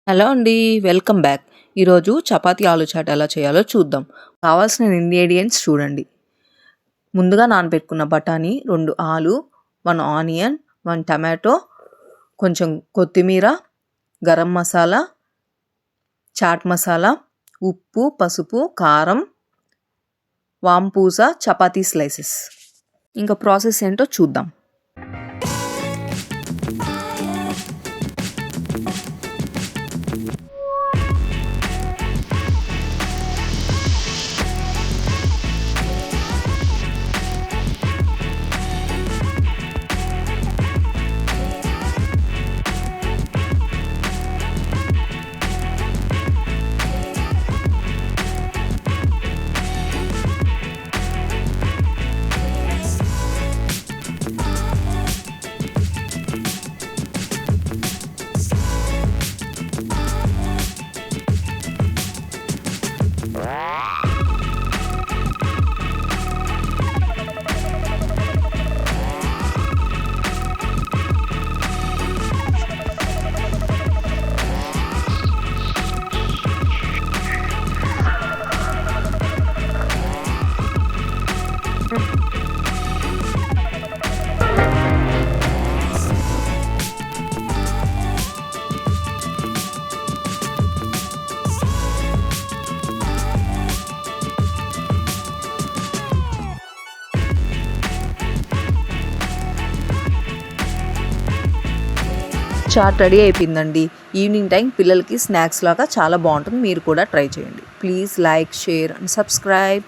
Hello అండి. Welcome back. ఈరోజు చపాతీ ఆలు చాట్ ఎలా చేయాలో చూద్దాం. కావాల్సిన ఇంగ్రీడియంట్స్ చూడండి. ముందుగా నానబెట్టుకున్న బఠానీ, 2 ఆలు, 1 ఆనియన్, 1 టమాటో, కొంచెం కొత్తిమీర, గరం మసాలా, చాట్ మసాలా, ఉప్పు, పసుపు, కారం, వాంపూస, చపాతీ స్లైసెస్. ఇంకా ప్రాసెస్ ఏంటో చూద్దాం. చాట్ రెడీ అయిపోయిందండి. ఈవినింగ్ టైం పిల్లలకి స్నాక్స్ లాగా చాలా బాగుంటుంది. మీరు కూడా ట్రై చేయండి. Please like, share and subscribe.